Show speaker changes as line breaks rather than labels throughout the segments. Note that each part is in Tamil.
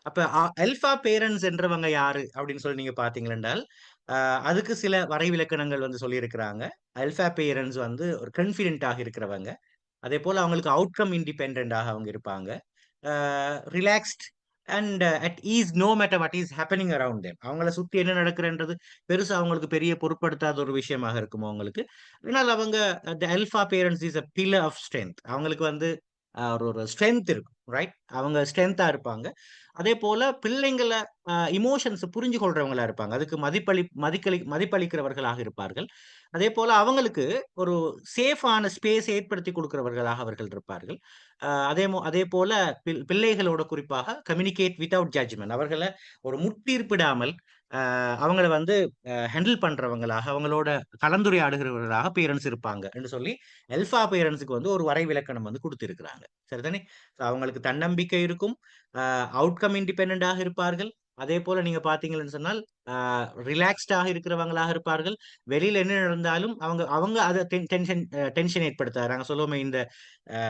அப்ப அல்ஃபா பேரண்ட்ஸ் என்றவங்க யாரு அப்படின்னு சொல்லி நீங்க பார்த்தீங்கள் என்றால், அ அதுக்கு சில வரைவிலக்கணங்கள் வந்து சொல்லியிருக்கிறாங்க. அல்ஃபா பேரண்ட்ஸ் வந்து ஒரு கான்ஃபிடென்ட்டாக இருக்கிறவங்க. அதேபோல அவங்களுக்கு அவுட்கம் இண்டிபெண்டன்ட்டாக அவங்க இருப்பாங்க. A relaxed and at ease no matter what is happening around them. அவங்கள சுத்தி என்ன நடக்குதுன்றது பெருசா அவங்களுக்கு பெரிய பொருட்படுத்தாத ஒரு விஷயமாக இருக்கும் அவங்களுக்கு. ஆனால் அவங்க the alpha parents is a pillar of strength. அவங்களுக்கு வந்து ஒரு ஒரு ஸ்ட்ரெங்த் இருக்கும். ரைட்? அவங்க ஸ்ட்ரெங்த்தா இருப்பாங்க. அதேபோல பிள்ளைங்கள எமோஷன்ஸ் புரிஞ்சு கொள்றவங்களா இருப்பாங்க. அதுக்கு மதிப்பளிக்கிறவர்களாக இருப்பார்கள். அதேபோல அவங்களுக்கு ஒரு சேஃபான ஸ்பேஸ் ஏற்படுத்திக் குடுக்கிறவர்களாக அவர்கள் இருப்பார்கள். அதேபோல பிள்ளைகளோட குறிப்பாக கம்யூனிகேட் வித்தவுட் ஜட்ஜ்மென்ட். அவர்கள ஒரு முத்தீர்ப்பிடாமல் அவங்கள வந்து ஹேண்டில் பண்றவங்களாக, அவங்களோட கலந்துரையாடுகிறவர்களாக பேரன்ட்ஸ் இருப்பாங்க என்று சொல்லி, அல்ஃபா பேரன்ட்ஸ்க்கு வந்து ஒரு வரைவிலக்கணம் வந்து குடுத்திருக்கிறாங்க. சரிதானே? அவங்களுக்கு தன்னம்பிக்கை இருக்கும். அவுட்கம் இண்டிபெண்டன்ட்டாக இருப்பார்கள். அதேபோல நீங்க பார்த்தீங்கன்னு சொன்னால், அ ரிலாக்ஸ்டாக இருக்கிறவங்களாக இருப்பார்கள். வெளியில என்ன நடந்தாலும் அவங்க அவங்க அத டென்ஷன் ஏற்படுத்தாது. நாங்க சொல்லுவோமே இந்த அ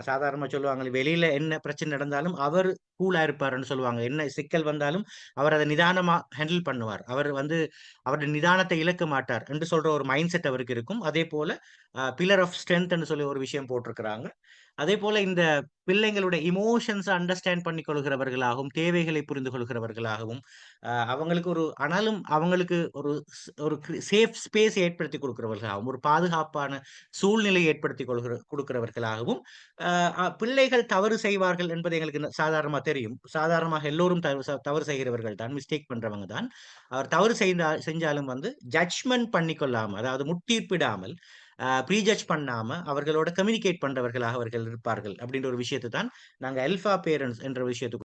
சாதாரணமா சொல்லுவாங்கல்ல, வெளியில என்ன பிரச்சனை நடந்தாலும் அவரு கூலா இருப்பாருன்னு சொல்லுவாங்க. என்ன சிக்கல் வந்தாலும் அவர் அத நிதானமா ஹேண்டில் பண்ணுவார். அவர் வந்து அவருடைய நிதானத்தை இழக்க மாட்டார் என்று சொல்ற ஒரு மைண்ட் செட் அவருக்கு இருக்கும். அதேபோல பில்லர் ஆஃப் ஸ்ட்ரெங்த்ன்னு சொல்லி ஒரு விஷயம் போட்டிருக்கிறாங்க. அதேபோல இந்த பிள்ளைங்களுடைய எமோஷன்ஸ அண்டர்ஸ்டாண்ட் பண்ணிக் கொள்கிறவர்களாகவும், தேவைகளை புரிந்து கொள்கிறவர்களாகவும், அவங்களுக்கு ஒரு ஆனாலும் அவங்களுக்கு ஒரு சேஃப் ஸ்பேஸ் ஏற்படுத்திக் குடுக்கிறவர்களாகவும், ஒரு பாதுகாப்பான சூழ்நிலையை ஏற்படுத்திக் குடுக்கிறவர்களாகவும், அ அ பிள்ளைகள் தவறு செய்வார்கள் என்பது எங்களுக்கு சாதாரணமா தெரியும். சாதாரணமாக எல்லோரும் தவறு செய்கிறவர்கள் தான். மிஸ்டேக் பண்றவங்க தான். அவர் தவறு செஞ்சாலும் வந்து ஜட்ஜ்மென்ட் பண்ணிக்கொள்ளாம, அதாவது முத்தீர்ப்பிடாமல், ப்ரீஜட்ஜ் பண்ணாம அவர்களோட கம்யூனிகேட் பண்றவர்களாக அவர்கள் இருப்பார்கள். அப்படின்ற ஒரு விஷயத்த தான் நாங்க அல்ஃபா பேரன்ட்ஸ் என்ற விஷயத்த